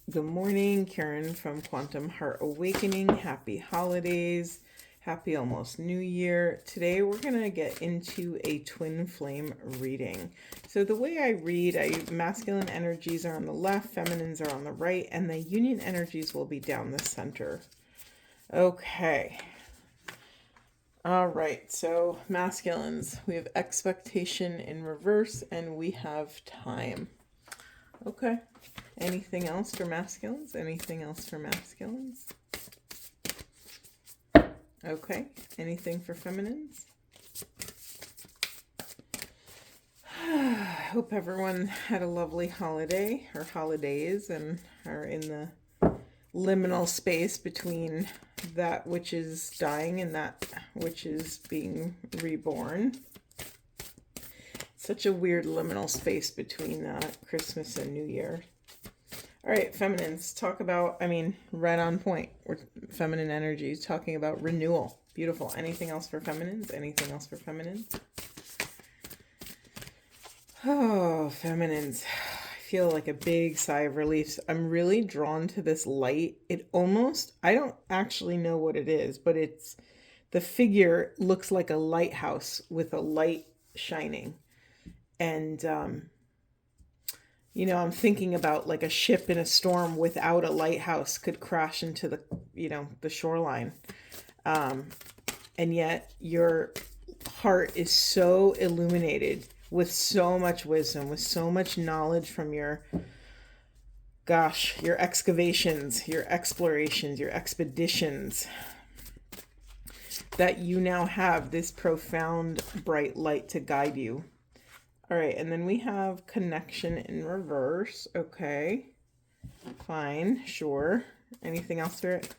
Good morning, Karen from Quantum Heart Awakening. Happy holidays. Happy almost New Year. Today we're going to get into a twin flame reading. So the way I read, masculine energies are on the left, feminines are on the right, and the union energies will be down the center. Okay. All right, so masculines, we have expectation in reverse and we have time. Okay. Anything else for masculines? Anything else for masculines? Okay. Anything for feminines? I hope everyone had a lovely holiday or holidays and are in the liminal space between that which is dying and that which is being reborn. Such a weird liminal space between Christmas and New Year. All right, feminines, talk about, right on point. We're feminine energy, talking about renewal. Beautiful. Anything else for feminines? Anything else for feminines? Oh, feminines. I feel like a big sigh of relief. I'm really drawn to this light. I don't actually know what it is, but the figure looks like a lighthouse with a light shining. And, I'm thinking about like a ship in a storm without a lighthouse could crash into the shoreline. And yet your heart is so illuminated with so much wisdom, with so much knowledge from your excavations, your explorations, your expeditions, that you now have this profound bright light to guide you. All right, and then we have connection in reverse. Okay, fine, sure. Anything else for it?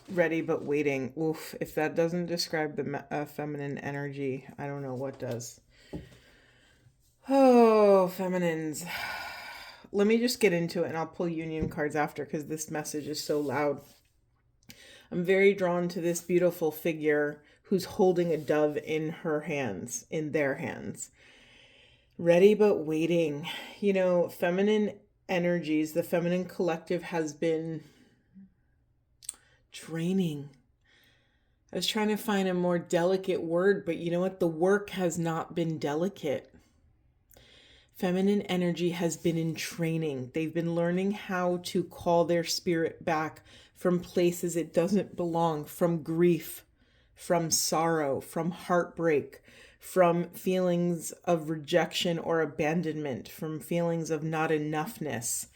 Ready but waiting. Oof, if that doesn't describe the feminine energy, I don't know what does. Oh, feminines. Let me just get into it and I'll pull union cards after because this message is so loud. I'm very drawn to this beautiful figure who's holding a dove in their hands. Ready but waiting. Feminine energies, the feminine collective has been draining. I was trying to find a more delicate word, but you know what? The work has not been delicate. Feminine energy has been in training. They've been learning how to call their spirit back from places it doesn't belong, from grief, from sorrow, from heartbreak, from feelings of rejection or abandonment, from feelings of not enoughness.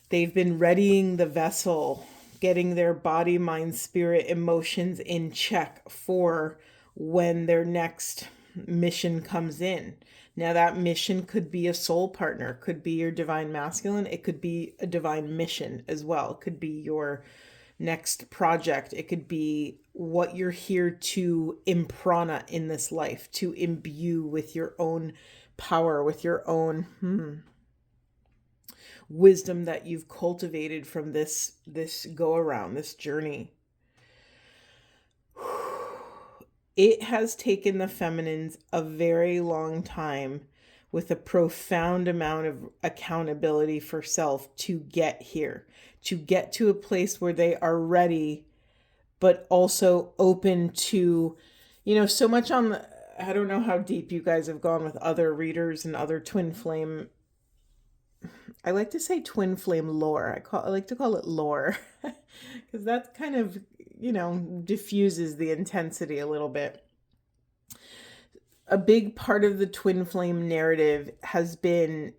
They've been readying the vessel, getting their body, mind, spirit, emotions in check for when their next mission comes in. Now that mission could be a soul partner, could be your divine masculine. It could be a divine mission as well. It could be your next project. It could be what you're here to imprana in this life, to imbue with your own power, with your own wisdom that you've cultivated from this go around, this journey. It has taken the feminines a very long time with a profound amount of accountability for self to get here, to get to a place where they are ready, but also open to, so much I don't know how deep you guys have gone with other readers and other twin flame. I like to say twin flame lore. I like to call it lore because that kind of, diffuses the intensity a little bit. A big part of the twin flame narrative has been,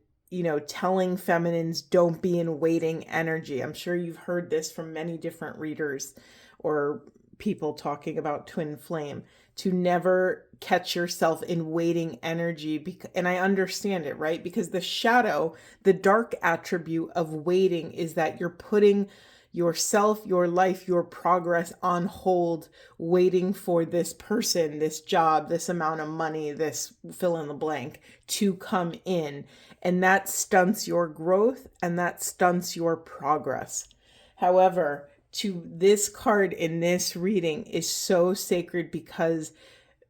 telling feminines don't be in waiting energy. I'm sure you've heard this from many different readers or people talking about twin flame, to never catch yourself in waiting energy. And I understand it, right? Because the shadow, the dark attribute of waiting is that you're putting yourself, your life, your progress on hold, waiting for this person, this job, this amount of money, this fill in the blank to come in. And that stunts your growth and that stunts your progress. However, this card in this reading is so sacred because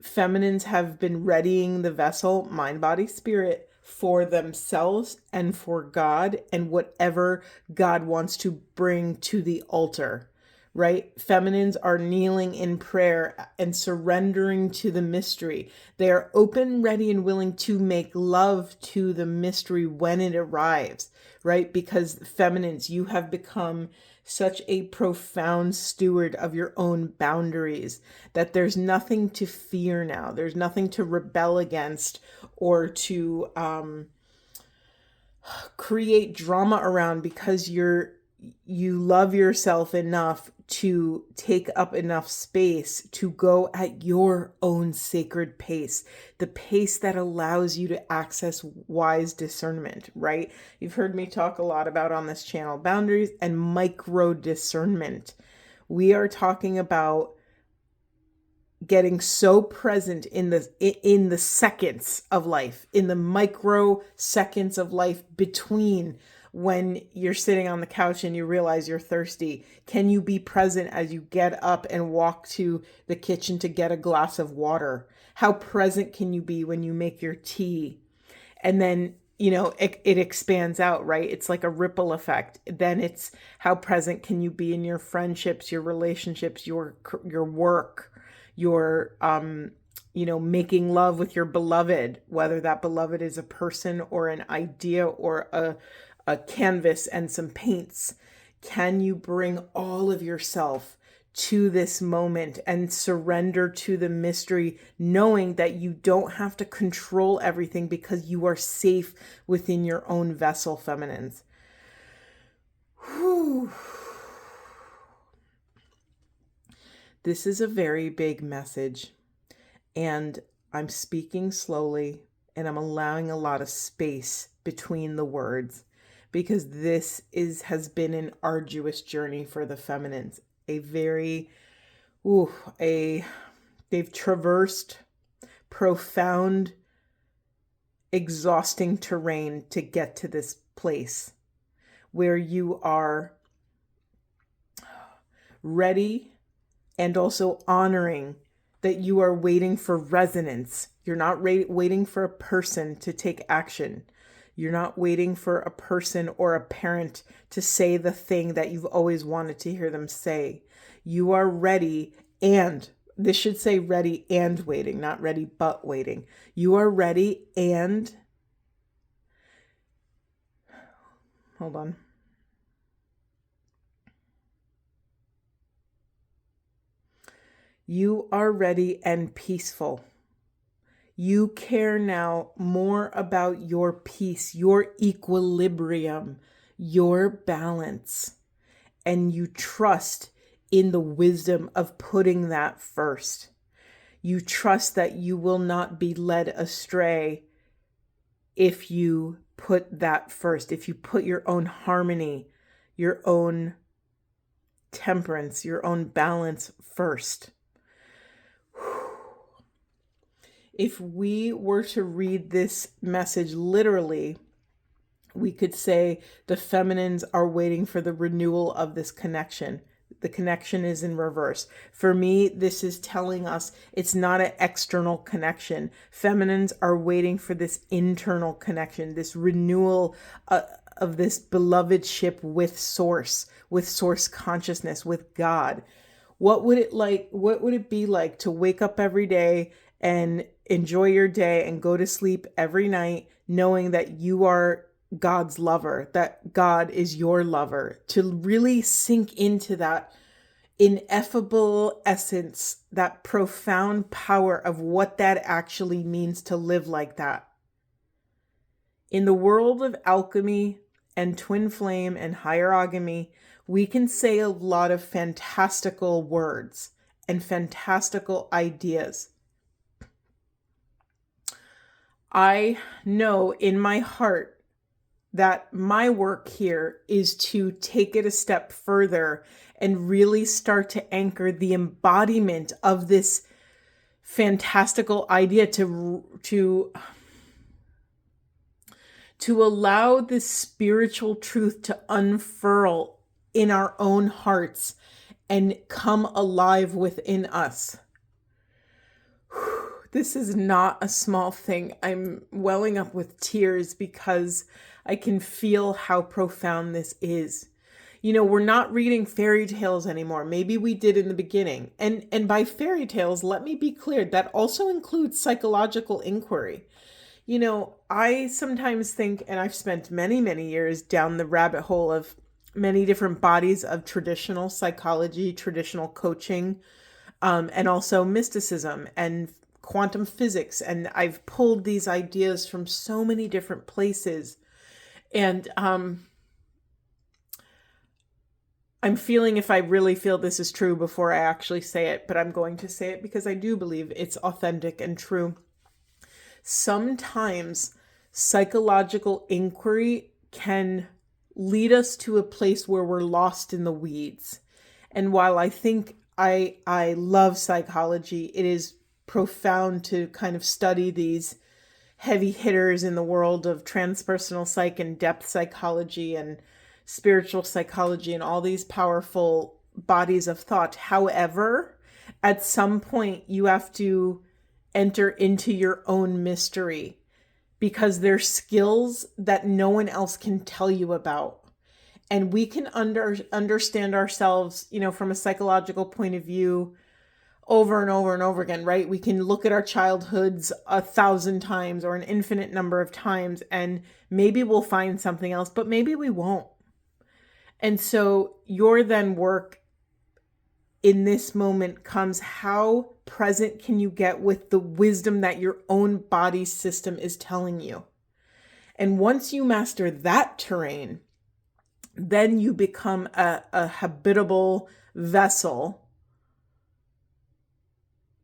feminines have been readying the vessel, mind, body, spirit, for themselves and for God and whatever God wants to bring to the altar, right? Feminines are kneeling in prayer and surrendering to the mystery. They are open, ready, and willing to make love to the mystery when it arrives, right? Because feminines, you have become such a profound steward of your own boundaries that there's nothing to fear now. There's nothing to rebel against or to create drama around, because you love yourself enough to take up enough space to go at your own sacred pace, the pace that allows you to access wise discernment, right? You've heard me talk a lot about on this channel, boundaries and micro discernment. We are talking about getting so present in the seconds of life, in the micro seconds of life between when you're sitting on the couch and you realize you're thirsty. Can you be present as you get up and walk to the kitchen to get a glass of water? How present can you be when you make your tea? And then, it expands out, right? It's like a ripple effect. Then it's how present can you be in your friendships, your relationships, your work, your making love with your beloved, whether that beloved is a person or an idea or a canvas and some paints. Can you bring all of yourself to this moment and surrender to the mystery, knowing that you don't have to control everything because you are safe within your own vessel, feminines? Whew. This is a very big message, and I'm speaking slowly and I'm allowing a lot of space between the words, because this has been an arduous journey for the feminines. They've traversed profound, exhausting terrain to get to this place where you are ready and also honoring that you are waiting for resonance. You're not waiting for a person to take action. You're not waiting for a person or a parent to say the thing that you've always wanted to hear them say. You are ready, and this should say ready and waiting, not ready but waiting. You are ready and... Hold on. You are ready and peaceful. You care now more about your peace, your equilibrium, your balance, and you trust in the wisdom of putting that first. You trust that you will not be led astray if you put that first, if you put your own harmony, your own temperance, your own balance first. If we were to read this message literally, we could say the feminines are waiting for the renewal of this connection. The connection is in reverse. For me, this is telling us it's not an external connection. Feminines are waiting for this internal connection, this renewal of this belovedship with source consciousness, with God. What would it be like to wake up every day and enjoy your day and go to sleep every night knowing that you are God's lover, that God is your lover, to really sink into that ineffable essence, that profound power of what that actually means to live like that. In the world of alchemy and twin flame and hierogamy, we can say a lot of fantastical words and fantastical ideas. I know in my heart that my work here is to take it a step further and really start to anchor the embodiment of this fantastical idea, to allow this spiritual truth to unfurl in our own hearts and come alive within us. This is not a small thing. I'm welling up with tears because I can feel how profound this is. We're not reading fairy tales anymore. Maybe we did in the beginning. And by fairy tales, let me be clear, that also includes psychological inquiry. I sometimes think, and I've spent many, many years down the rabbit hole of many different bodies of traditional psychology, traditional coaching, and also mysticism and quantum physics. And I've pulled these ideas from so many different places. And I'm feeling if I really feel this is true before I actually say it, but I'm going to say it because I do believe it's authentic and true. Sometimes psychological inquiry can lead us to a place where we're lost in the weeds. And while I think I love psychology, it is profound to kind of study these heavy hitters in the world of transpersonal psych and depth psychology and spiritual psychology and all these powerful bodies of thought. However, at some point you have to enter into your own mystery because there's skills that no one else can tell you about. And we can understand ourselves, from a psychological point of view over and over and over again, right? We can look at our childhoods 1,000 times or an infinite number of times, and maybe we'll find something else, but maybe we won't. And so your then work in this moment comes, how present can you get with the wisdom that your own body system is telling you? And once you master that terrain, then you become a habitable vessel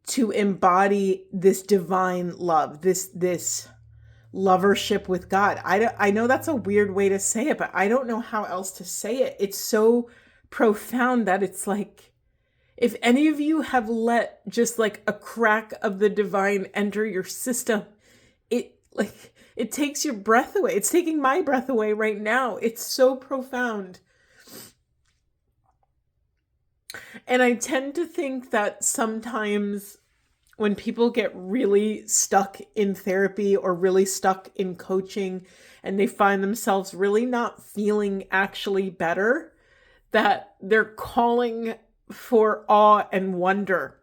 to embody this divine love, this lovership with God. I know that's a weird way to say it, but I don't know how else to say it. It's so profound that it's like, if any of you have let just like a crack of the divine enter your system, it takes your breath away. It's taking my breath away right now. It's so profound. And I tend to think that sometimes when people get really stuck in therapy or really stuck in coaching and they find themselves really not feeling actually better, that they're calling for awe and wonder.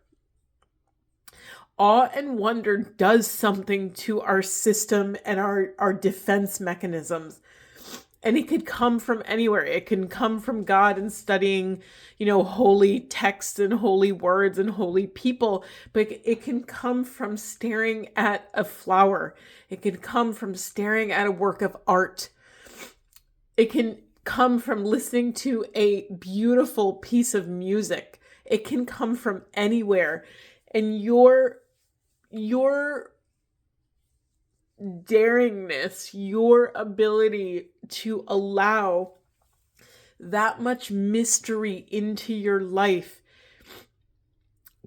Awe and wonder does something to our system and our defense mechanisms. And it could come from anywhere. It can come from God and studying, holy texts and holy words and holy people. But it can come from staring at a flower. It can come from staring at a work of art. It can come from listening to a beautiful piece of music. It can come from anywhere. And your daringness, your ability to allow that much mystery into your life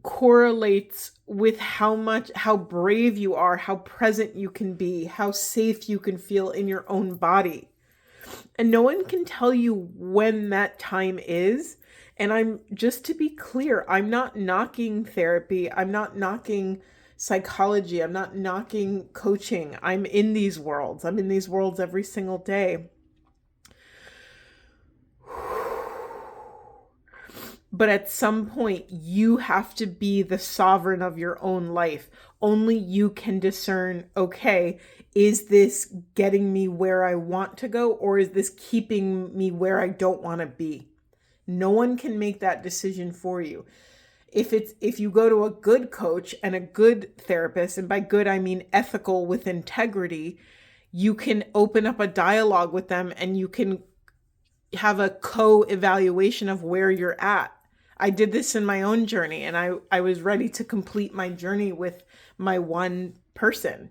correlates with how brave you are, how present you can be, how safe you can feel in your own body. And no one can tell you when that time is. And just to be clear, I'm not knocking therapy. I'm not knocking psychology. I'm not knocking coaching. I'm in these worlds. I'm in these worlds every single day. But at some point, you have to be the sovereign of your own life. Only you can discern, okay, is this getting me where I want to go, or is this keeping me where I don't want to be? No one can make that decision for you. If you go to a good coach and a good therapist, and by good I mean ethical with integrity, you can open up a dialogue with them and you can have a co-evaluation of where you're at. I did this in my own journey, and I was ready to complete my journey with my one person.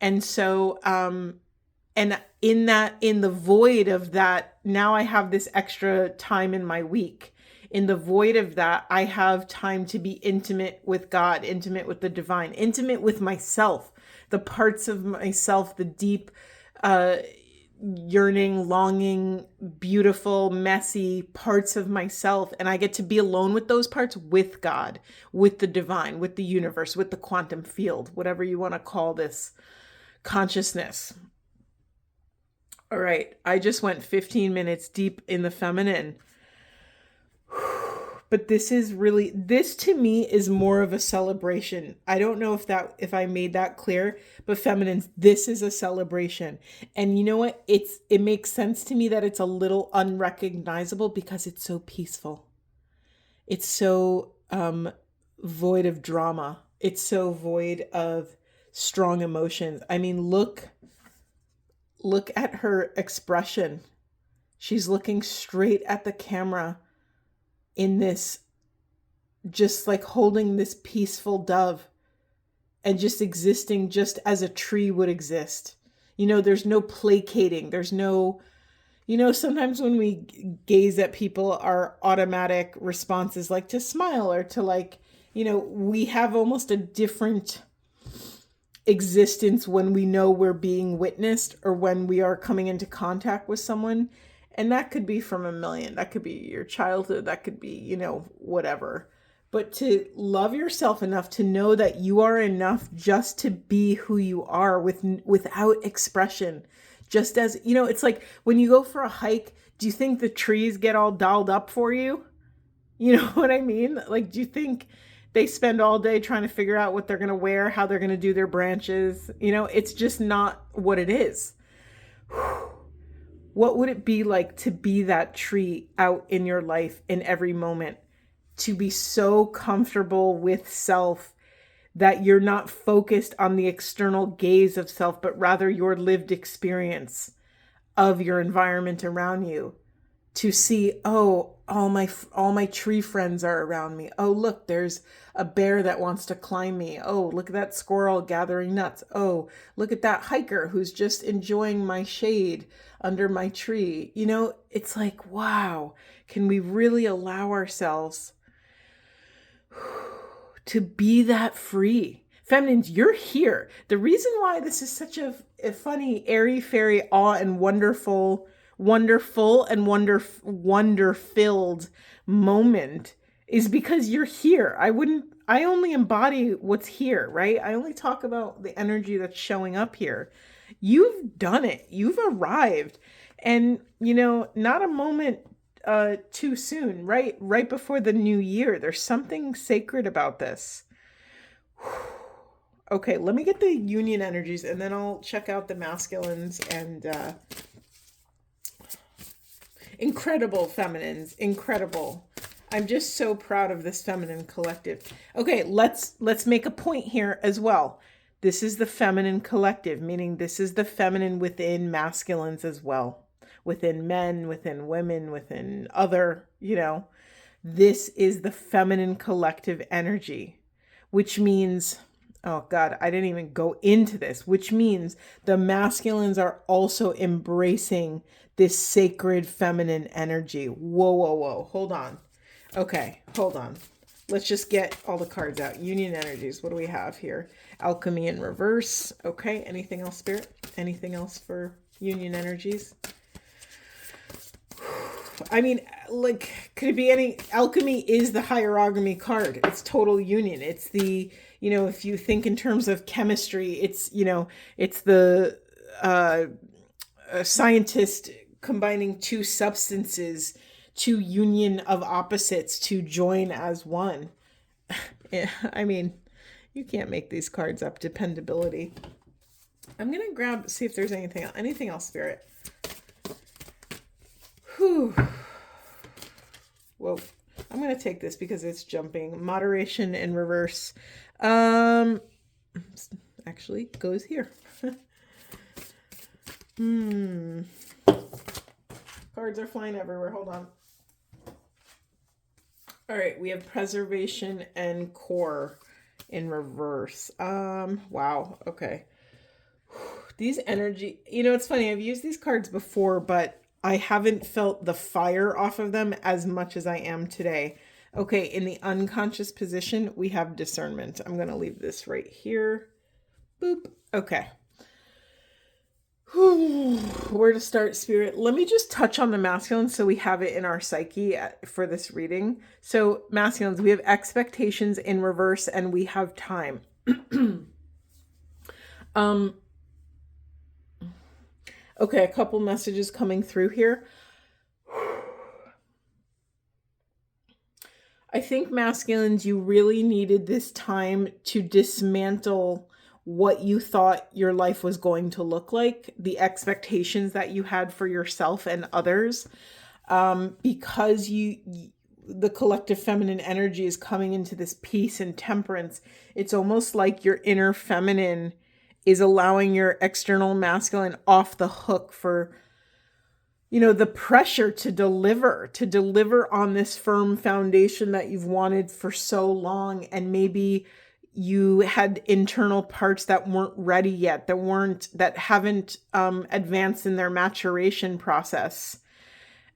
And so, and in the void of that, now I have this extra time in my week. In the void of that, I have time to be intimate with God, intimate with the divine, intimate with myself, the parts of myself, the deep yearning, longing, beautiful, messy parts of myself. And I get to be alone with those parts, with God, with the divine, with the universe, with the quantum field, whatever you want to call this consciousness. All right. I just went 15 minutes deep in the feminine. But this to me is more of a celebration. I don't know if I made that clear, but feminines, this is a celebration. And you know what? It makes sense to me that it's a little unrecognizable because it's so peaceful. It's so void of drama. It's so void of strong emotions. I mean, look at her expression. She's looking straight at the camera in this, just like holding this peaceful dove and just existing just as a tree would exist. There's no placating. There's no, sometimes when we gaze at people, our automatic response is like to smile or to we have almost a different existence when we know we're being witnessed or when we are coming into contact with someone. And that could be from a million. That could be your childhood. That could be, whatever. But to love yourself enough to know that you are enough just to be who you are without expression. Just as, it's like when you go for a hike, do you think the trees get all dolled up for you? You know what I mean? Like, do you think they spend all day trying to figure out what they're going to wear, how they're going to do their branches? It's just not what it is. What would it be like to be that tree out in your life in every moment? To be so comfortable with self that you're not focused on the external gaze of self, but rather your lived experience of your environment around you. To see, oh, all my tree friends are around me. Oh, look, there's a bear that wants to climb me. Oh, look at that squirrel gathering nuts. Oh, look at that hiker who's just enjoying my shade under my tree. It's like, wow, can we really allow ourselves to be that free? Feminines, you're here. The reason why this is such a funny, airy-fairy, awe and wonderful and wonder-filled moment is because you're here. I only embody what's here, right? I only talk about the energy that's showing up here. You've done it. You've arrived. And, not a moment too soon, right? Right before the new year. There's something sacred about this. Okay, let me get the union energies and then I'll check out the masculines and incredible feminines, incredible. I'm just so proud of this feminine collective. Okay, let's make a point here as well. This is the feminine collective, meaning this is the feminine within masculines as well. Within men, within women, within other, this is the feminine collective energy, which means, oh God, I didn't even go into this, which means the masculines are also embracing this sacred feminine energy. Whoa. Hold on. Okay, hold on. Let's just get all the cards out. Union energies. What do we have here? Alchemy in reverse. Okay, anything else, Spirit? Anything else for union energies? I mean, could it be any? Alchemy is the Hierogamy card. It's total union. It's the, if you think in terms of chemistry, it's, it's the scientist combining two substances, two union of opposites to join as one. I mean, you can't make these cards up. Dependability. I'm going to see if there's anything else, Spirit. Whew. Whoa. I'm going to take this because it's jumping. Moderation in reverse. Actually goes here. Cards are flying everywhere. Hold on. All right. We have preservation and core in reverse. Wow. Okay. These energy, it's funny. I've used these cards before, but I haven't felt the fire off of them as much as I am today. Okay, in the unconscious position, we have discernment. I'm going to leave this right here. Boop. Okay. Where to start, Spirit? Let me just touch on the masculine so we have it in our psyche for this reading. So masculines, we have expectations in reverse and we have time. Okay, a couple messages coming through here. I think masculines, you really needed this time to dismantle what you thought your life was going to look like, the expectations that you had for yourself and others, because the collective feminine energy is coming into this peace and temperance. It's almost like your inner feminine is allowing your external masculine off the hook for, the pressure to deliver on this firm foundation that you've wanted for so long. And maybe you had internal parts that weren't ready yet, that haven't advanced in their maturation process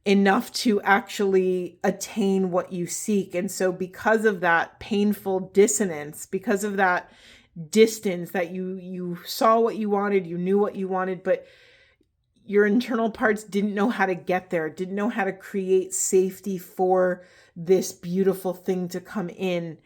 enough to actually attain what you seek. And so because of that painful dissonance, because of that distance, that you saw what you wanted, you knew what you wanted, but your internal parts didn't know how to get there, didn't know how to create safety for this beautiful thing to come in.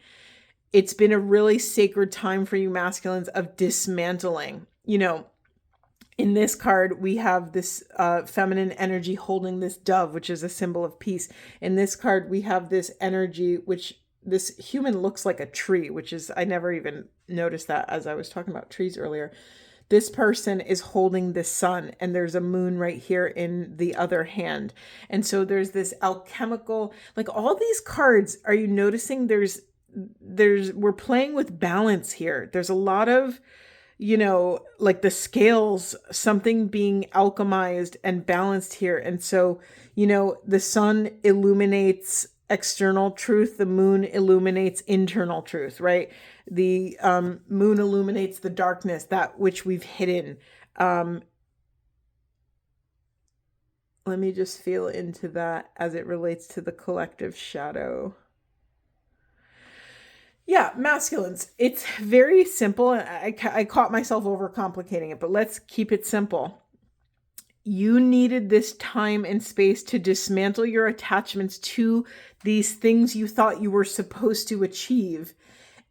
It's been a really sacred time for you masculines of dismantling. In this card, we have this feminine energy holding this dove, which is a symbol of peace. In this card, we have this energy, which this human looks like a tree, which is, I never even noticed that as I was talking about trees earlier. This person is holding the sun, and there's a moon right here in the other hand. And so there's this alchemical, like all these cards, are you noticing we're playing with balance here. There's a lot of, like the scales, something being alchemized and balanced here. And so, the sun illuminates external truth, the moon illuminates internal truth, right? The moon illuminates the darkness, that which we've hidden. Let me just feel into that as it relates to the collective shadow. Yeah, masculines. It's very simple. I caught myself overcomplicating it, but let's keep it simple. You needed this time and space to dismantle your attachments to these things you thought you were supposed to achieve.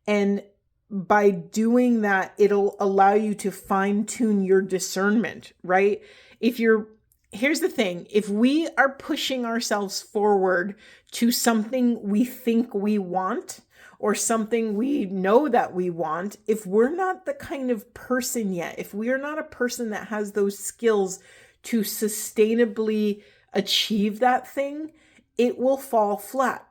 And by doing that, it'll allow you to fine-tune your discernment, right? Here's the thing. If we are pushing ourselves forward to something we think we want, or something we know that we want, if we're not the kind of person yet, if we are not a person that has those skills to sustainably achieve that thing, it will fall flat.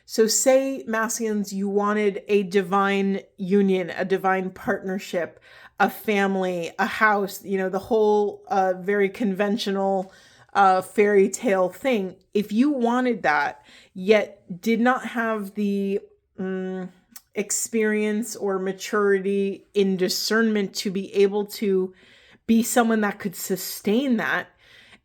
So say, masculines, you wanted a divine union, a divine partnership, a family, a house, the whole very conventional fairy tale thing. If you wanted that, yet did not have the experience or maturity in discernment to be able to be someone that could sustain that,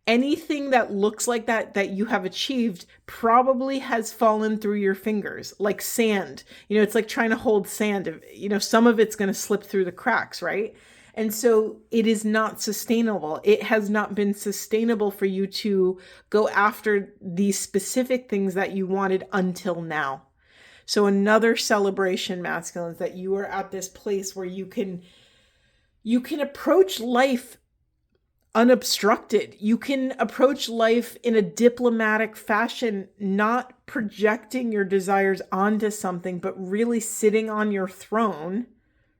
anything that looks like that you have achieved probably has fallen through your fingers like sand. It's like trying to hold sand. Some of it's going to slip through the cracks, right? And so it is not sustainable. It has not been sustainable for you to go after these specific things that you wanted until now. So another celebration, masculines, that you are at this place where you can approach life unobstructed. You can approach life in a diplomatic fashion, not projecting your desires onto something, but really sitting on your throne,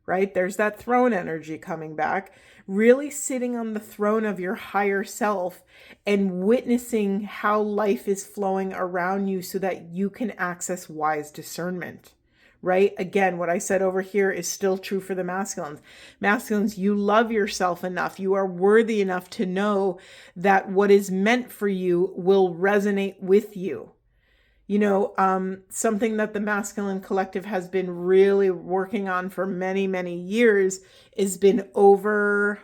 right? There's that throne energy coming back. Really sitting on the throne of your higher self and witnessing how life is flowing around you so that you can access wise discernment, right? Again, what I said over here is still true for the masculines. Masculines, you love yourself enough. You are worthy enough to know that what is meant for you will resonate with you. Something that the masculine collective has been really working on for many, many years has been I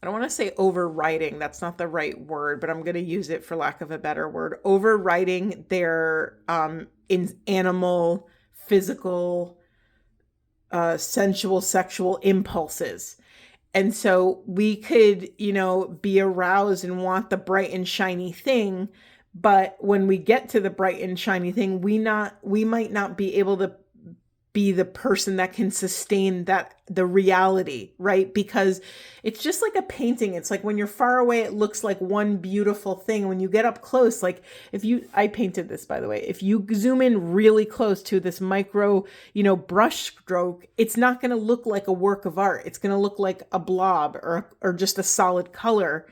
don't want to say overriding. That's not the right word, but I'm going to use it for lack of a better word. Overriding their in animal, physical, sensual, sexual impulses. And so we could, be aroused and want the bright and shiny thing. But when we get to the bright and shiny thing, we might not be able to be the person that can sustain the reality, right? Because it's just like a painting. It's like when you're far away, it looks like one beautiful thing. When you get up close, like I painted this, by the way, if you zoom in really close to this micro, brush stroke, it's not going to look like a work of art. It's going to look like a blob or just a solid color.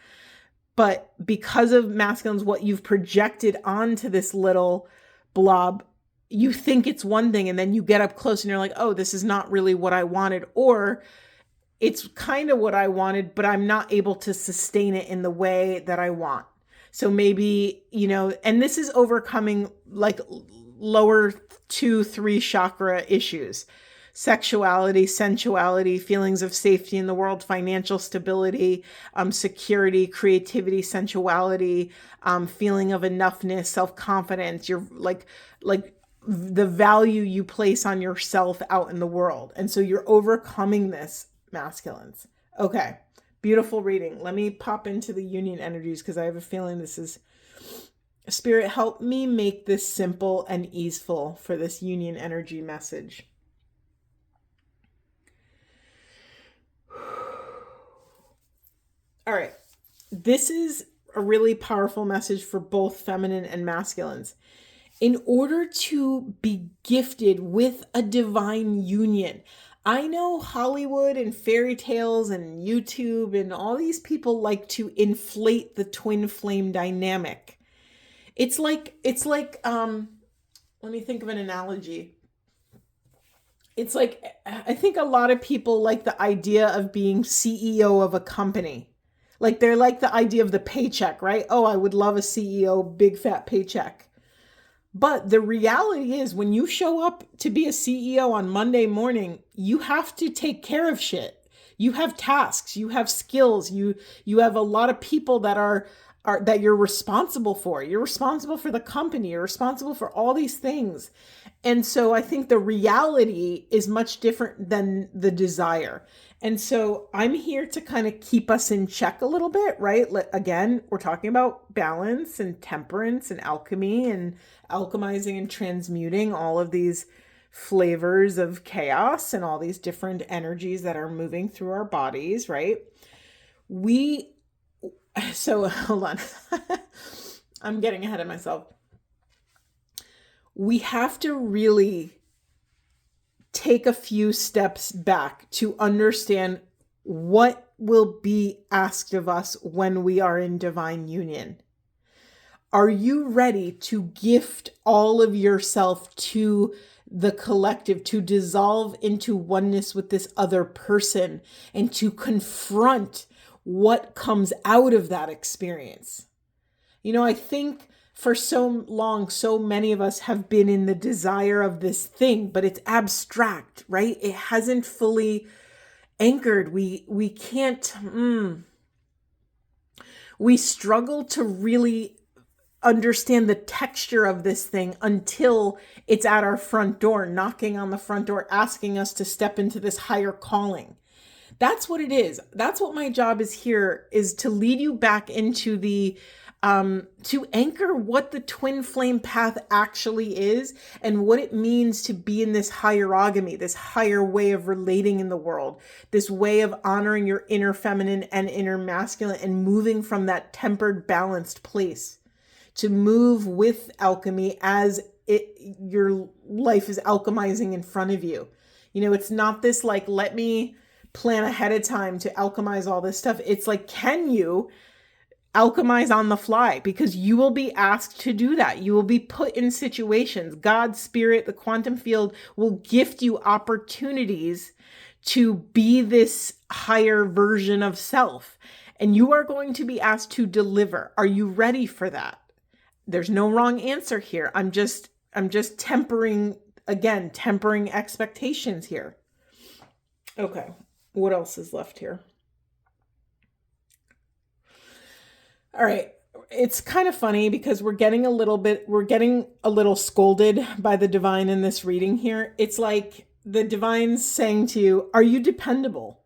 But because of masculines, what you've projected onto this little blob, you think it's one thing, and then you get up close and you're like, oh, this is not really what I wanted, or it's kind of what I wanted, but I'm not able to sustain it in the way that I want. So maybe, and this is overcoming like lower 2-3 chakra issues: sexuality, sensuality, feelings of safety in the world, financial stability, security, creativity, sensuality, feeling of enoughness, self-confidence. You're like the value you place on yourself out in the world. And so you're overcoming this, masculines. Okay, beautiful reading. Let me pop into the union energies because I have a feeling this is... Spirit, help me make this simple and easeful for this union energy message. All right. This is a really powerful message for both feminine and masculines. In order to be gifted with a divine union, I know Hollywood and fairy tales and YouTube and all these people like to inflate the twin flame dynamic. It's like, let me think of an analogy. It's like, I think a lot of people like the idea of being CEO of a company. Like they're like the idea of the paycheck, right? Oh, I would love a CEO, big fat paycheck. But the reality is when you show up to be a CEO on Monday morning, you have to take care of shit. You have tasks, you have skills, you have a lot of people that that you're responsible for. You're responsible for the company, you're responsible for all these things. And so I think the reality is much different than the desire. And so I'm here to kind of keep us in check a little bit, right? Again, we're talking about balance and temperance and alchemy and alchemizing and transmuting all of these flavors of chaos and all these different energies that are moving through our bodies, right? So hold on. I'm getting ahead of myself. We have to really take a few steps back to understand what will be asked of us when we are in divine union. Are you ready to gift all of yourself to the collective, to dissolve into oneness with this other person and to confront what comes out of that experience? I think for so long, so many of us have been in the desire of this thing, but it's abstract, right? It hasn't fully anchored. We can't, we struggle to really understand the texture of this thing until it's at our front door, knocking on the front door, asking us to step into this higher calling. That's what it is. That's what my job is here, is to lead you back into to anchor what the twin flame path actually is and what it means to be in this hierogamy, this higher way of relating in the world, this way of honoring your inner feminine and inner masculine and moving from that tempered, balanced place to move with alchemy as your life is alchemizing in front of you. It's not this like, let me plan ahead of time to alchemize all this stuff. It's like, can you alchemize on the fly? Because you will be asked to do that. You will be put in situations. God, spirit, the quantum field will gift you opportunities to be this higher version of self. And you are going to be asked to deliver. Are you ready for that? There's no wrong answer here. I'm just tempering expectations here. Okay. What else is left here? All right. It's kind of funny because we're getting a little scolded by the divine in this reading here. It's like the divine's saying to you, are you dependable?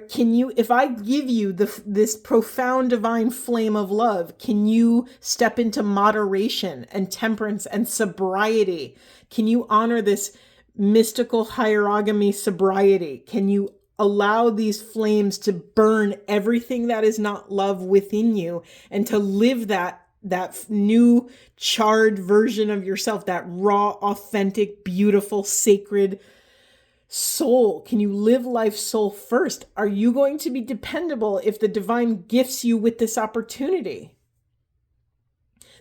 Can you, if I give you this profound divine flame of love, can you step into moderation and temperance and sobriety? Can you honor this mystical hierogamy sobriety? Can you allow these flames to burn everything that is not love within you and to live that new charred version of yourself, that raw, authentic, beautiful, sacred soul? Can you live life soul first? Are you going to be dependable if the divine gifts you with this opportunity?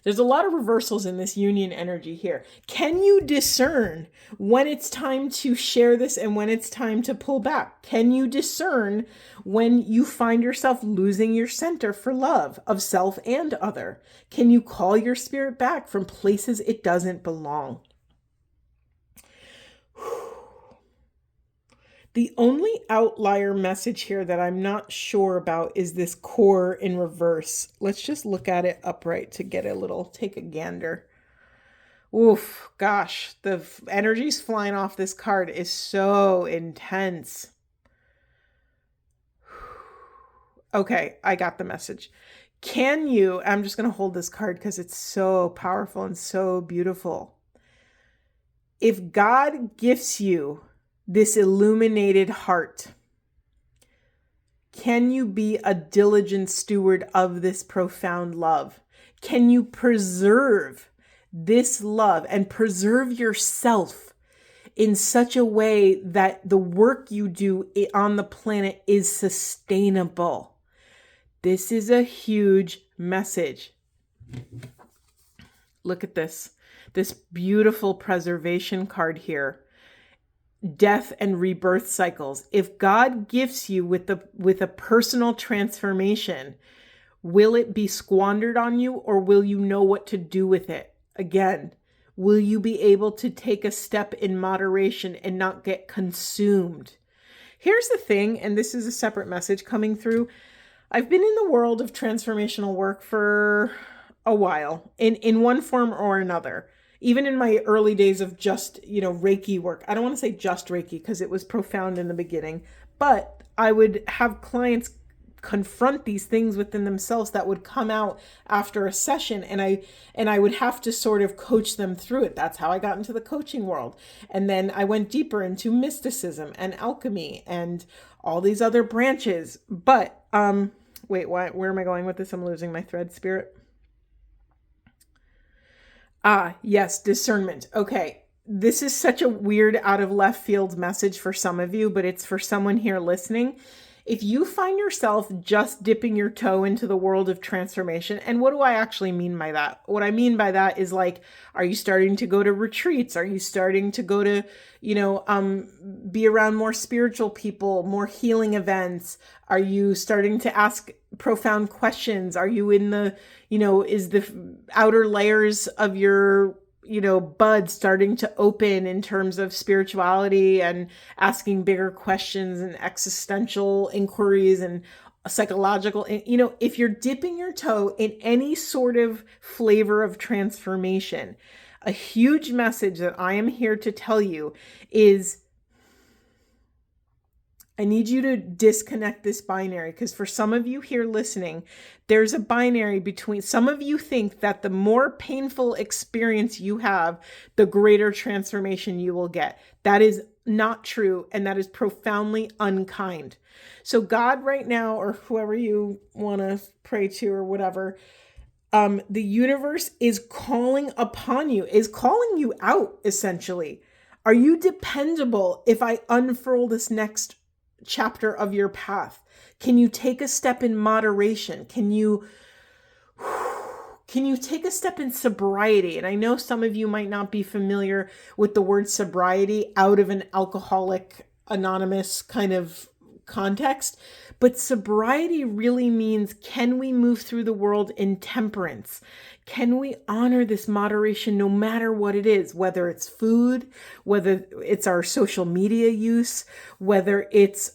There's a lot of reversals in this union energy here. Can you discern when it's time to share this and when it's time to pull back? Can you discern when you find yourself losing your center for love of self and other? Can you call your spirit back from places it doesn't belong? The only outlier message here that I'm not sure about is this core in reverse. Let's just look at it upright to get take a gander. Oof, gosh, the energies flying off this card is so intense. Okay, I got the message. Can you, I'm just going to hold this card because it's so powerful and so beautiful. If God gifts you this illuminated heart, can you be a diligent steward of this profound love? Can you preserve this love and preserve yourself in such a way that the work you do on the planet is sustainable? This is a huge message. Look at this beautiful preservation card here. Death and rebirth cycles. If God gifts you with a personal transformation, will it be squandered on you, or will you know what to do with it? Again, will you be able to take a step in moderation and not get consumed? Here's the thing, and this is a separate message coming through. I've been in the world of transformational work for a while, in one form or another. Even in my early days of just, Reiki work. I don't want to say just Reiki because it was profound in the beginning, but I would have clients confront these things within themselves that would come out after a session, and I would have to sort of coach them through it. That's how I got into the coaching world. And then I went deeper into mysticism and alchemy and all these other branches. But wait, where am I going with this? I'm losing my thread, spirit. Yes, discernment. Okay. This is such a weird out of left field message for some of you, but it's for someone here listening. If you find yourself just dipping your toe into the world of transformation, and what do I actually mean by that? What I mean by that is like, are you starting to go to retreats? Are you starting to go to, be around more spiritual people, more healing events? Are you starting to ask profound questions? Are you in the, is the outer layers of your bud starting to open in terms of spirituality and asking bigger questions and existential inquiries and psychological, if you're dipping your toe in any sort of flavor of transformation, a huge message that I am here to tell you is I need you to disconnect this binary, because for some of you here listening, there's a binary between, some of you think that the more painful experience you have, the greater transformation you will get. That is not true, and that is profoundly unkind. So God right now, or whoever you want to pray to or whatever, the universe is calling upon you, is calling you out essentially. Are you dependable if I unfurl this next chapter of your path? Can you take a step in moderation? Can you take a step in sobriety? And I know some of you might not be familiar with the word sobriety out of an Alcoholic Anonymous kind of context, but sobriety really means, can we move through the world in temperance? Can we honor this moderation no matter what it is, whether it's food, whether it's our social media use, whether it's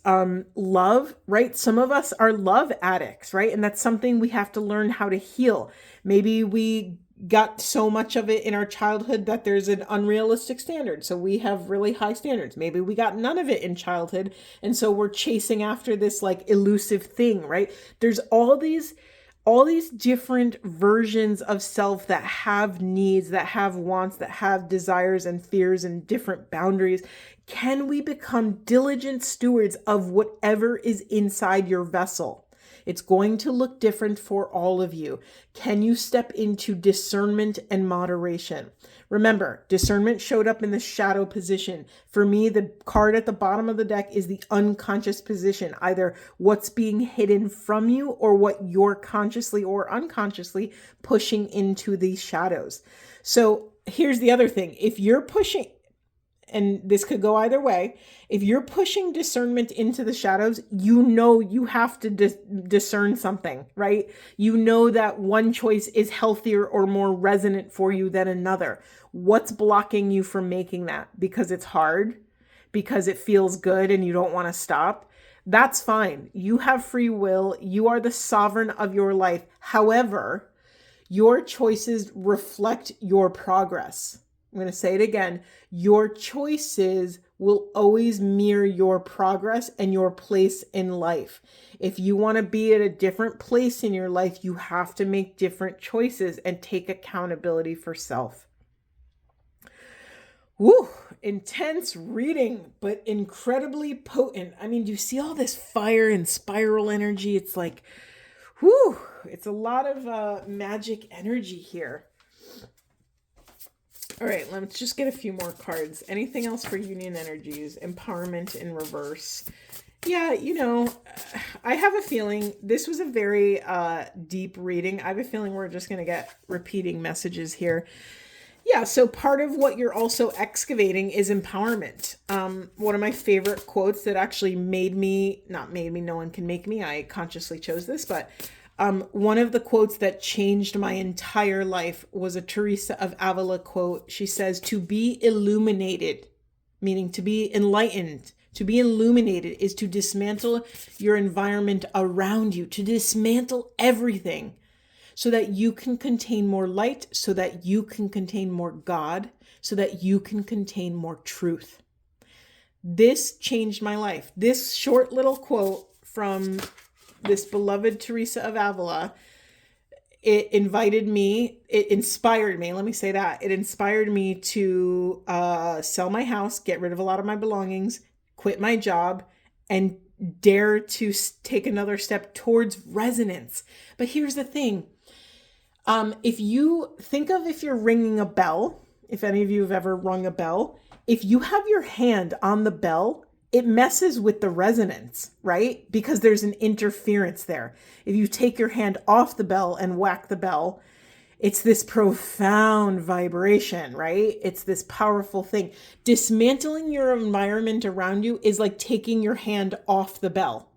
love, right? Some of us are love addicts, right? And that's something we have to learn how to heal. Maybe we got so much of it in our childhood that there's an unrealistic standard. So we have really high standards. Maybe we got none of it in childhood. And so we're chasing after this like elusive thing, right? There's all these different versions of self that have needs, that have wants, that have desires and fears and different boundaries. Can we become diligent stewards of whatever is inside your vessel? It's going to look different for all of you. Can you step into discernment and moderation? Remember, discernment showed up in the shadow position. For me, the card at the bottom of the deck is the unconscious position, either what's being hidden from you or what you're consciously or unconsciously pushing into these shadows. So here's the other thing. If you're pushing, and this could go either way, if you're pushing discernment into the shadows, you know you have to discern something, right? You know that one choice is healthier or more resonant for you than another. What's blocking you from making that? Because it's hard, because it feels good and you don't want to stop. That's fine. You have free will. You are the sovereign of your life. However, your choices reflect your progress. I'm going to say it again. Your choices will always mirror your progress and your place in life. If you want to be at a different place in your life, you have to make different choices and take accountability for self. Woo, intense reading, but incredibly potent. I mean, do you see all this fire and spiral energy? It's like, whoo, it's a lot of magic energy here. All right, let's just get a few more cards. Anything else for union energies? Empowerment in reverse. Yeah, I have a feeling this was a very deep reading. I have a feeling we're just going to get repeating messages here. Yeah, so part of what you're also excavating is empowerment. One of my favorite quotes that actually not made me, no one can make me. I consciously chose this, but one of the quotes that changed my entire life was a Teresa of Avila quote. She says, to be illuminated, meaning to be enlightened, to be illuminated is to dismantle your environment around you, to dismantle everything so that you can contain more light, so that you can contain more God, so that you can contain more truth. This changed my life. This short little quote from this beloved Teresa of Avila, it inspired me, let me say that. It inspired me to sell my house, get rid of a lot of my belongings, quit my job, and dare to take another step towards resonance. But here's the thing. If you're ringing a bell, if any of you have ever rung a bell, if you have your hand on the bell, it messes with the resonance, right? Because there's an interference there. If you take your hand off the bell and whack the bell, it's this profound vibration, right? It's this powerful thing. Dismantling your environment around you is like taking your hand off the bell.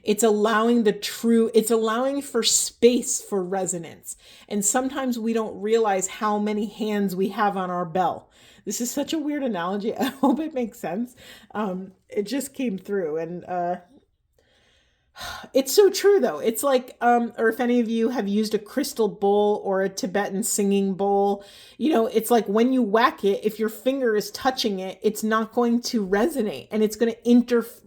It's allowing for space for resonance. And sometimes we don't realize how many hands we have on our bell. This is such a weird analogy. I hope it makes sense. It just came through, and it's so true though. It's like, or if any of you have used a crystal bowl or a Tibetan singing bowl, it's like when you whack it, if your finger is touching it, it's not going to resonate, and it's going to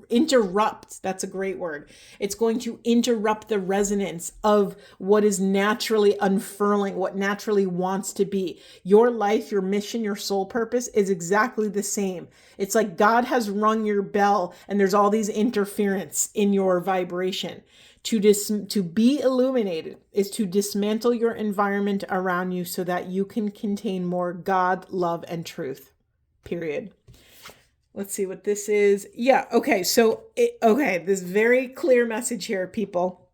interrupt. That's a great word. It's going to interrupt the resonance of what is naturally unfurling, what naturally wants to be. Your life, your mission, your soul purpose is exactly the same. It's like God has rung your bell and there's all these interference in your vibration. To be illuminated is to dismantle your environment around you so that you can contain more God, love, and truth. Period. Let's see what this is. Yeah. Okay. So, this very clear message here, people.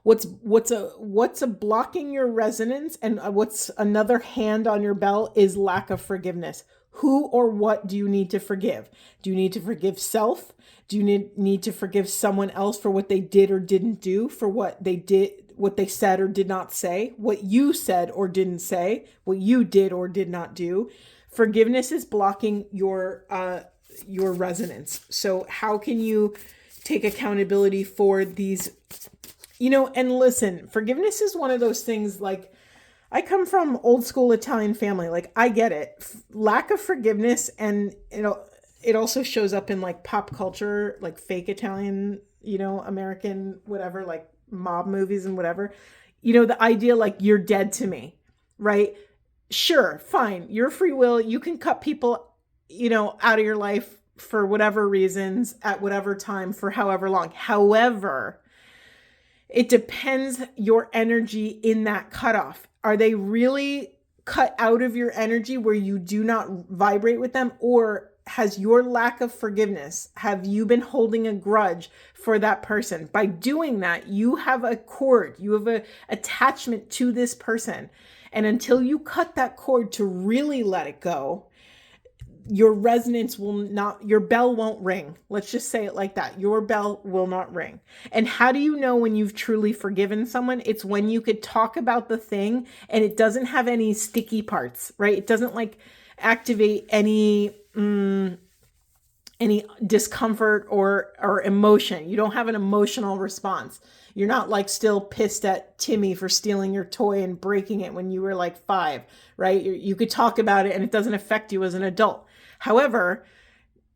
What's a blocking your resonance and what's another hand on your bell is lack of forgiveness. Who or what do you need to forgive? Do you need to forgive self? Do you need to forgive someone else for what they did or didn't do, for what they said or did not say, what you said or didn't say, what you did or did not do? Forgiveness is blocking your resonance. So how can you take accountability for these, and listen, forgiveness is one of those things like, I come from old school Italian family. Like, I get it. Lack of forgiveness, and it also shows up in like pop culture, like fake Italian, American, whatever, like mob movies and whatever. The idea like you're dead to me, right? Sure, fine. Your free will. You can cut people, out of your life for whatever reasons at whatever time for however long. However, it depends your energy in that cutoff. Are they really cut out of your energy where you do not vibrate with them? Or has your lack of forgiveness, have you been holding a grudge for that person? By doing that, you have a cord, you have an attachment to this person. And until you cut that cord to really let it go, your resonance will not, your bell won't ring. Let's just say it like that. Your bell will not ring. And how do you know when you've truly forgiven someone? It's when you could talk about the thing and it doesn't have any sticky parts, right? It doesn't like activate any discomfort or emotion. You don't have an emotional response. You're not like still pissed at Timmy for stealing your toy and breaking it when you were like 5, right? You could talk about it and it doesn't affect you as an adult. However,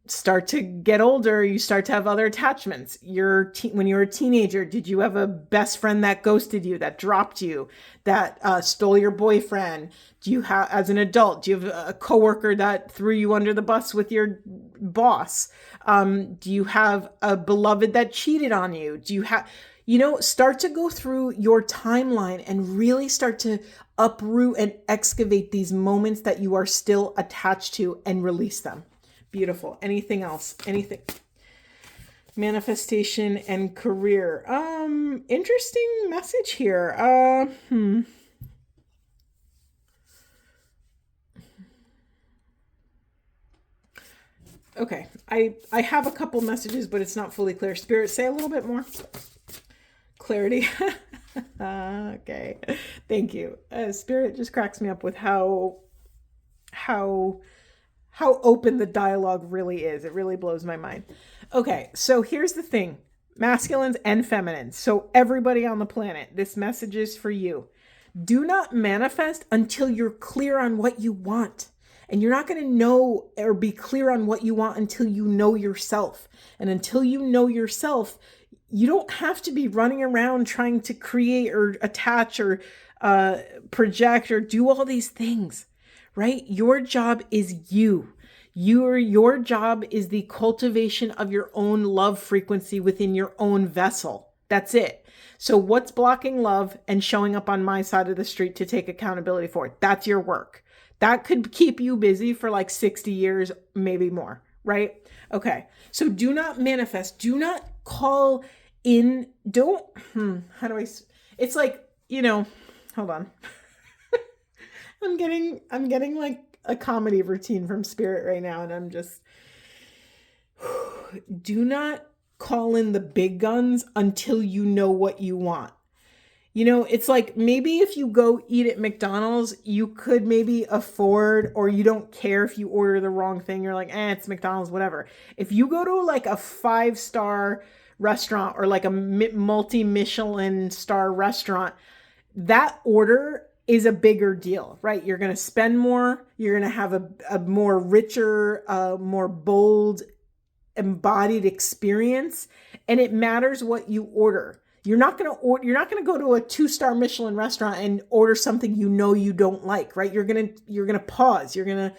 start to get older, you start to have other attachments. When you were a teenager, did you have a best friend that ghosted you, that dropped you, that stole your boyfriend? Do you have, as an adult, do you have a coworker that threw you under the bus with your boss? Do you have a beloved that cheated on you? Do you have, start to go through your timeline and really start to uproot and excavate these moments that you are still attached to and release them. Beautiful. Anything else? Anything? Manifestation and career. Interesting message here. Okay. I have a couple messages, but it's not fully clear. Spirit, say a little bit more. Clarity. Okay. Thank you. Spirit just cracks me up with how open the dialogue really is. It really blows my mind. Okay. So here's the thing. Masculines and feminines. So everybody on the planet, this message is for you. Do not manifest until you're clear on what you want. And you're not going to know or be clear on what you want until you know yourself. And until you know yourself, you don't have to be running around trying to create or attach or project or do all these things, right? Your job is you. Your job is the cultivation of your own love frequency within your own vessel. That's it. So what's blocking love and showing up on my side of the street to take accountability for it? That's your work. That could keep you busy for like 60 years, maybe more, right? Okay. So do not manifest. Do not call in. How do I, it's like, hold on. I'm getting like a comedy routine from Spirit right now. And I'm just, do not call in the big guns until you know what you want. It's like maybe if you go eat at McDonald's, you could maybe afford, or you don't care if you order the wrong thing. You're like, it's McDonald's, whatever. If you go to like a 5-star restaurant or like a multi-Michelin star restaurant, that order is a bigger deal, right? You're going to spend more. You're going to have a more richer, more bold, embodied experience. And it matters what you order. You're not going to go to a 2-star Michelin restaurant and order something you don't like, right? You're going to pause. You're going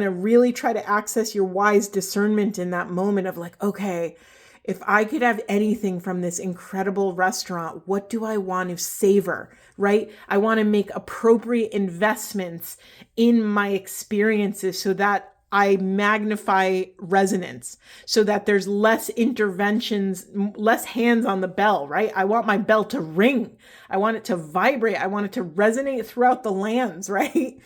to really try to access your wise discernment in that moment of like, okay, if I could have anything from this incredible restaurant, what do I want to savor, right? I want to make appropriate investments in my experiences so that I magnify resonance, so that there's less interventions, less hands on the bell, right? I want my bell to ring. I want it to vibrate. I want it to resonate throughout the lands, right?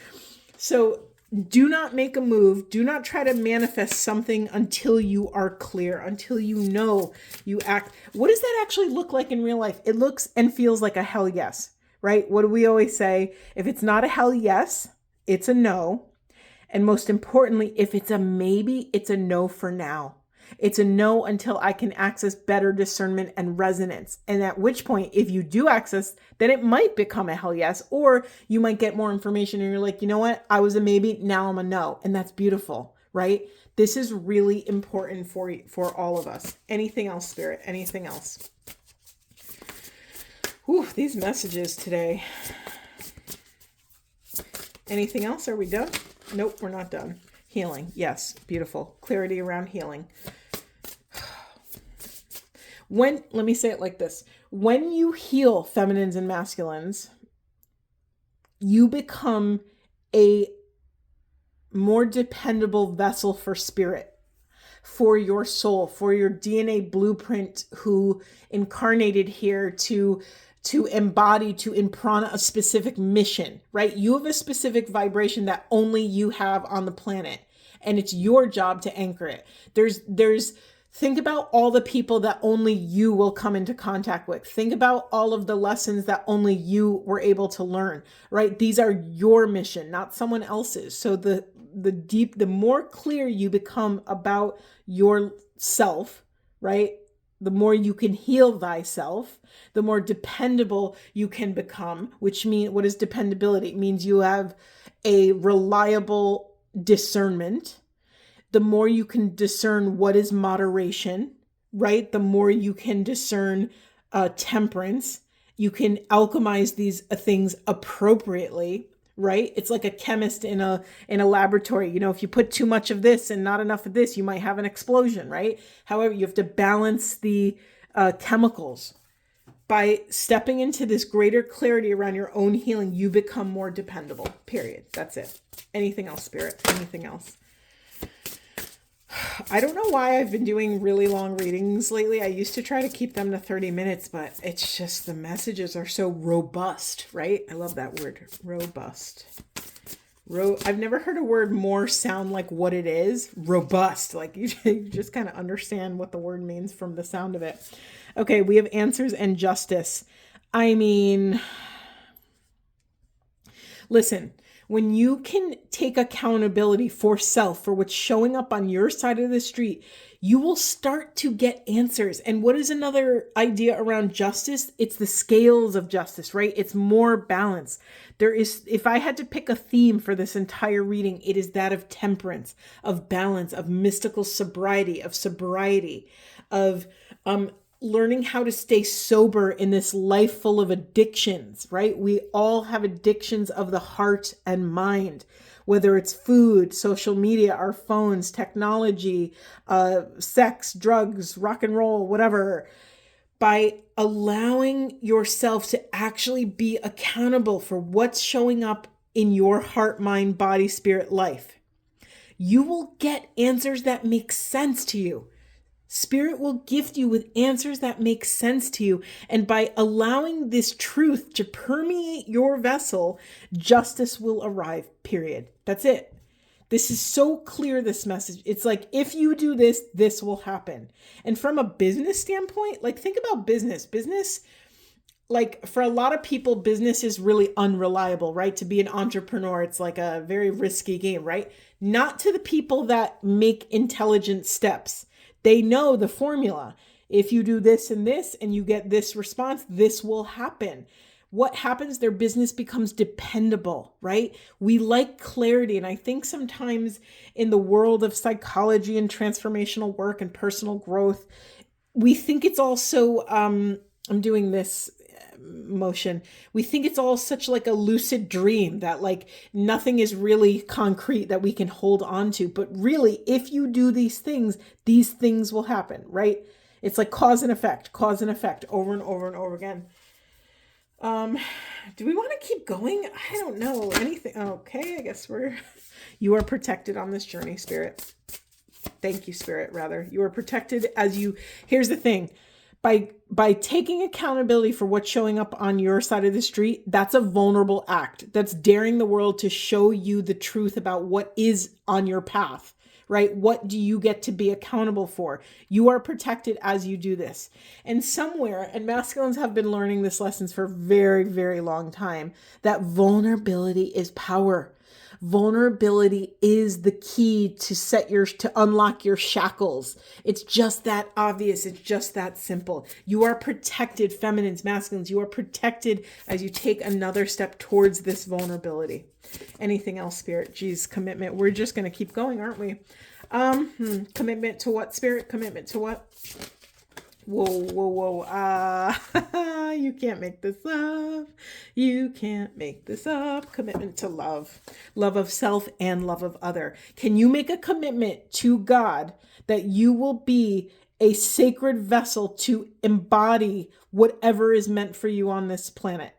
So do not make a move. Do not try to manifest something until you are clear, until you know you act. What does that actually look like in real life? It looks and feels like a hell yes, right? What do we always say? If it's not a hell yes, it's a no. And most importantly, if it's a maybe, it's a no for now. It's a no until I can access better discernment and resonance. And at which point, if you do access, then it might become a hell yes, or you might get more information and you're like, you know what? I was a maybe, now I'm a no. And that's beautiful, right? This is really important for all of us. Anything else, Spirit? Anything else? Whew, these messages today. Anything else? Are we done? Nope, we're not done. Healing. Yes, beautiful. Clarity around healing. Let me say it like this. When you heal feminines and masculines, you become a more dependable vessel for spirit, for your soul, for your DNA blueprint who incarnated here to embody, to imprana a specific mission, right? You have a specific vibration that only you have on the planet, and it's your job to anchor it. Think about all the people that only you will come into contact with. Think about all of the lessons that only you were able to learn, right? These are your mission, not someone else's. So the more clear you become about yourself, right? The more you can heal thyself, the more dependable you can become, which means, what is dependability? It means you have a reliable discernment. The more you can discern what is moderation, right? The more you can discern temperance. You can alchemize these things appropriately, right? It's like a chemist in a laboratory. You know, if you put too much of this and not enough of this, you might have an explosion, right? However, you have to balance the chemicals. By stepping into this greater clarity around your own healing, you become more dependable, period. That's it. Anything else, Spirit? Anything else? I don't know why I've been doing really long readings lately. I used to try to keep them to 30 minutes, but it's just the messages are so robust, right? I love that word, robust. I've never heard a word more sound like what it is, robust. Like you just kind of understand what the word means from the sound of it. Okay, we have answers and justice. I mean, listen. When you can take accountability for self, for what's showing up on your side of the street, you will start to get answers. And what is another idea around justice? It's the scales of justice, right? It's more balance. If I had to pick a theme for this entire reading, it is that of temperance, of balance, of mystical sobriety, of learning how to stay sober in this life full of addictions, right? We all have addictions of the heart and mind, whether it's food, social media, our phones, technology, sex, drugs, rock and roll, whatever. By allowing yourself to actually be accountable for what's showing up in your heart, mind, body, spirit life, you will get answers that make sense to you. Spirit will gift you with answers that make sense to you. And by allowing this truth to permeate your vessel, justice will arrive, period. That's it. This is so clear, this message. It's like, if you do this, this will happen. And from a business standpoint, like think about business. Business, like for a lot of people, business is really unreliable, right? To be an entrepreneur, it's like a very risky game, right? Not to the people that make intelligent steps. They know the formula. If you do this and this and you get this response, this will happen. What happens? Their business becomes dependable, right? We like clarity. And I think sometimes in the world of psychology and transformational work and personal growth, we think it's also, I'm doing this motion. We think it's all such like a lucid dream that like nothing is really concrete that we can hold on to. But really, if you do these things will happen, right? It's like cause and effect over and over and over again. Do we want to keep going? I don't know. Anything. Okay. I guess you are protected on this journey, Spirit. Thank you, Spirit, rather. You are protected here's the thing. By taking accountability for what's showing up on your side of the street, that's a vulnerable act. That's daring the world to show you the truth about what is on your path, right? What do you get to be accountable for? You are protected as you do this. And somewhere, and masculines have been learning this lessons for a very, very long time, that vulnerability is power. Vulnerability is the key to unlock your shackles. It's just that obvious. It's just that simple. You are protected, feminines, masculines. You are protected as you take another step towards this vulnerability. Anything else, Spirit? Geez, commitment. We're just going to keep going, aren't we? Commitment to what, Spirit? Commitment to what? Whoa. You can't make this up. You can't make this up. Commitment to love. Love of self and love of other. Can you make a commitment to God that you will be a sacred vessel to embody whatever is meant for you on this planet?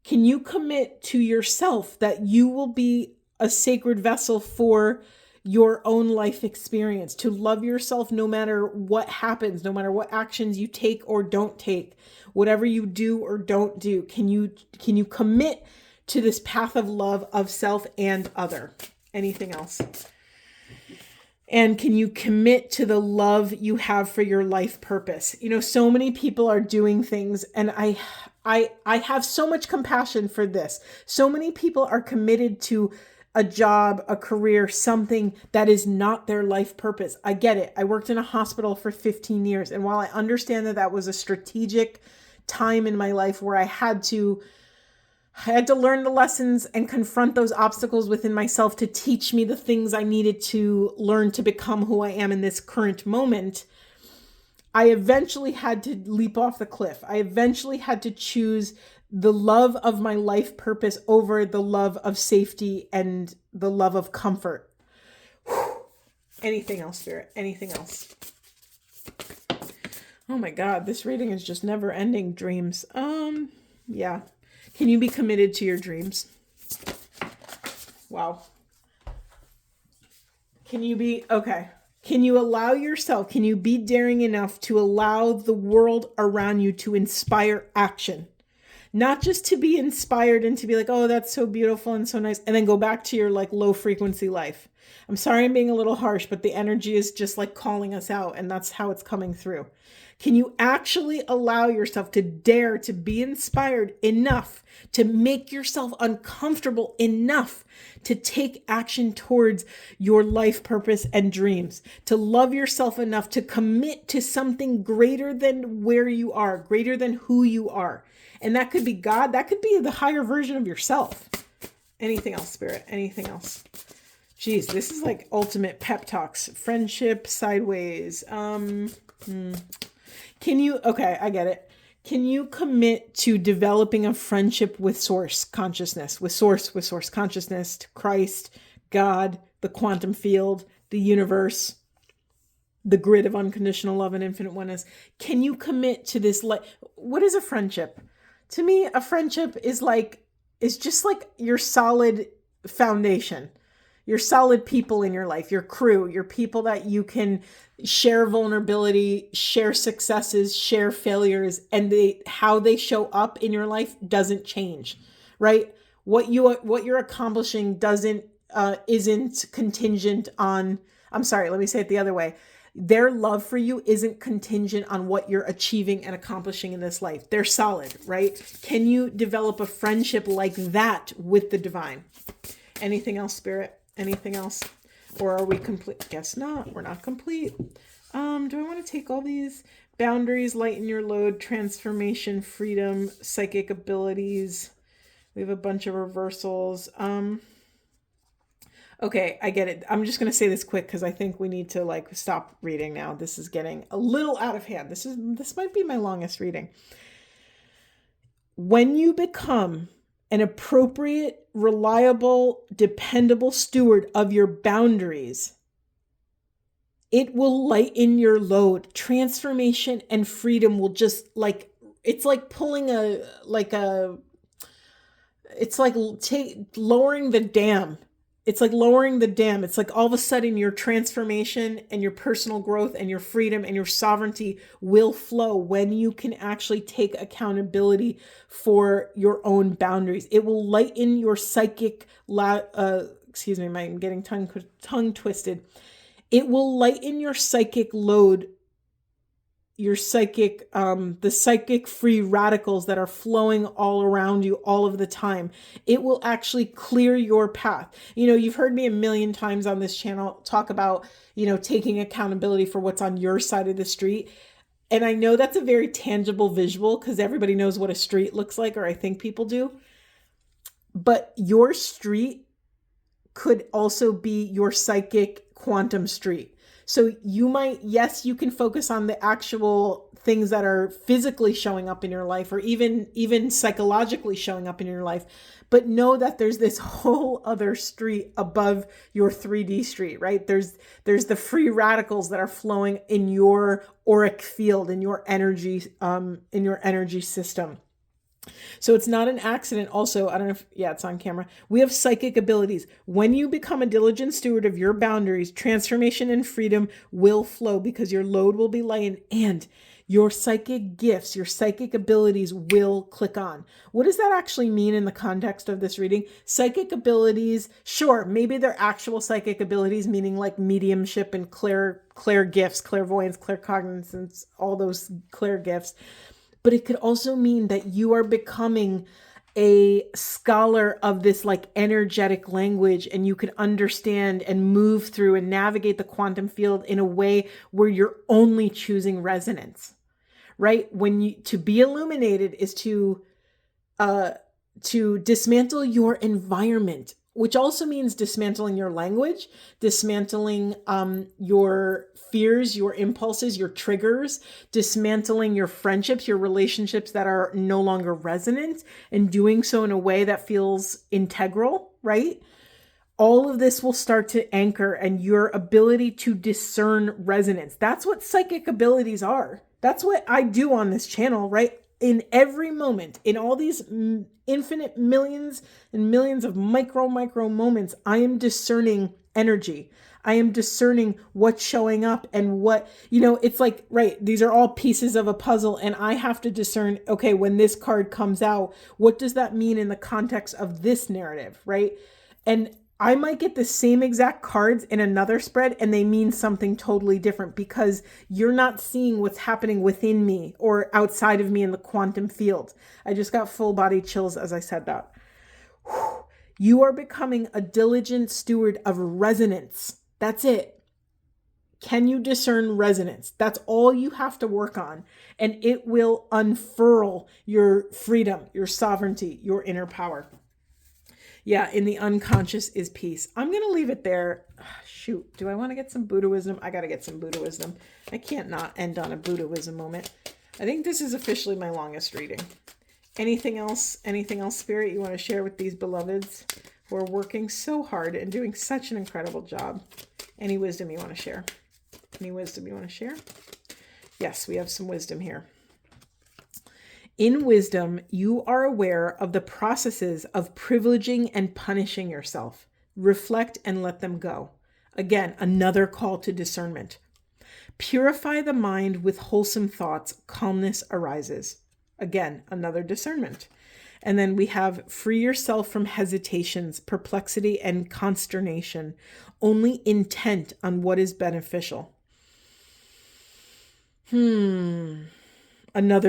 Can you commit to yourself that you will be a sacred vessel for your own life experience, to love yourself no matter what happens, no matter what actions you take or don't take, whatever you do or don't do? Can you commit to this path of love of self and other? Anything else? And can you commit to the love you have for your life purpose? So many people are doing things, and I have so much compassion for this. So many people are committed to a job, a career, something that is not their life purpose. I get it. I worked in a hospital for 15 years. And while I understand that was a strategic time in my life where I had to learn the lessons and confront those obstacles within myself to teach me the things I needed to learn to become who I am in this current moment, I eventually had to leap off the cliff. I eventually had to choose the love of my life purpose over the love of safety and the love of comfort. Whew. Anything else, Spirit? Anything else? Oh my God, this reading is just never ending. Dreams. Yeah. Can you be committed to your dreams? Wow. Can you be, okay. Can you allow yourself, can you be daring enough to allow the world around you to inspire action? Not just to be inspired and to be like, oh, that's so beautiful and so nice, and then go back to your low frequency life. I'm sorry I'm being a little harsh, but the energy is just calling us out, and that's how it's coming through. Can you actually allow yourself to dare to be inspired enough to make yourself uncomfortable enough to take action towards your life purpose and dreams, to love yourself enough to commit to something greater than where you are, greater than who you are? And that could be God. That could be the higher version of yourself. Anything else, Spirit? Anything else? Geez, this is ultimate pep talks. Friendship, sideways. Can you, okay, I get it. Can you commit to developing a friendship with source consciousness, with source consciousness, to Christ, God, the quantum field, the universe, the grid of unconditional love and infinite oneness? Can you commit to this? What is a friendship? To me, a friendship is just your solid foundation, your solid people in your life, your crew, your people that you can share vulnerability, share successes, share failures, and how they show up in your life doesn't change, right? What you're accomplishing isn't contingent on, I'm sorry, let me say it the other way. Their love for you isn't contingent on what you're achieving and accomplishing in this life. They're solid, right? Can you develop a friendship like that with the divine? Anything else, Spirit? Anything else? Or are we complete? Guess not. We're not complete. Do I want to take all these? Boundaries, lighten your load, transformation, freedom, psychic abilities. We have a bunch of reversals. Okay, I get it. I'm just going to say this quick because I think we need to stop reading now. This is getting a little out of hand. This might be my longest reading. When you become an appropriate, reliable, dependable steward of your boundaries, it will lighten your load. Transformation and freedom will just it's like pulling lowering the dam. It's like lowering the dam. It's like all of a sudden your transformation and your personal growth and your freedom and your sovereignty will flow when you can actually take accountability for your own boundaries. It will lighten your psychic, I'm getting tongue twisted. It will lighten your psychic load the psychic free radicals that are flowing all around you all of the time. It will actually clear your path. You've heard me a million times on this channel talk about, taking accountability for what's on your side of the street. And I know that's a very tangible visual because everybody knows what a street looks like, or I think people do. But your street could also be your psychic quantum street. So you can focus on the actual things that are physically showing up in your life, or even psychologically showing up in your life, but know that there's this whole other street above your 3D street, right? There's the free radicals that are flowing in your auric field, in your energy system. So it's not an accident. Also, I don't know if, it's on camera. We have psychic abilities. When you become a diligent steward of your boundaries, transformation and freedom will flow because your load will be lightened and your psychic gifts, your psychic abilities will click on. What does that actually mean in the context of this reading? Psychic abilities, sure, maybe they're actual psychic abilities, meaning like mediumship and clair gifts, clairvoyance, claircognizance, all those clair gifts. But it could also mean that you are becoming a scholar of this like energetic language, and you can understand and move through and navigate the quantum field in a way where you're only choosing resonance, right? To be illuminated is to dismantle your environment, which also means dismantling your language, dismantling your fears, your impulses, your triggers, dismantling your friendships, your relationships that are no longer resonant, and doing so in a way that feels integral, right? All of this will start to anchor, and your ability to discern resonance. That's what psychic abilities are. That's what I do on this channel, right? In every moment, in all these infinite millions and millions of micro moments, I am discerning energy. I am discerning what's showing up and what, it's like, right, these are all pieces of a puzzle, and I have to discern, okay, when this card comes out, what does that mean in the context of this narrative, right? And I might get the same exact cards in another spread and they mean something totally different because you're not seeing what's happening within me or outside of me in the quantum field. I just got full body chills as I said that. You are becoming a diligent steward of resonance. That's it. Can you discern resonance? That's all you have to work on, and it will unfurl your freedom, your sovereignty, your inner power. Yeah, in the unconscious is peace. I'm going to leave it there. Shoot, do I want to get some Buddha wisdom? I got to get some Buddha wisdom. I can't not end on a Buddha wisdom moment. I think this is officially my longest reading. Anything else, Spirit, you want to share with these beloveds who are working so hard and doing such an incredible job? Any wisdom you want to share? Yes, we have some wisdom here. In wisdom, you are aware of the processes of privileging and punishing yourself. Reflect and let them go. Again, another call to discernment. Purify the mind with wholesome thoughts. Calmness arises. Again, another discernment. And then we have free yourself from hesitations, perplexity, and consternation. Only intent on what is beneficial. Another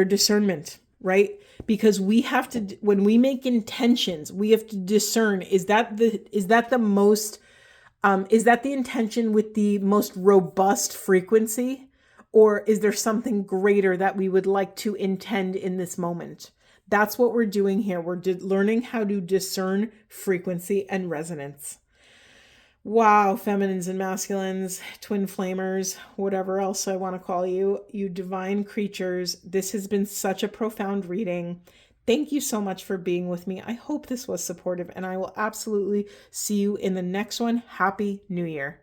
discernment. Right? Because we have to, when we make intentions, we have to discern, is that the intention with the most robust frequency, or is there something greater that we would like to intend in this moment? That's what we're doing here. We're learning how to discern frequency and resonance. Wow, feminines and masculines, twin flamers, whatever else I want to call you, you divine creatures. This has been such a profound reading. Thank you so much for being with me. I hope this was supportive, and I will absolutely see you in the next one. Happy New Year.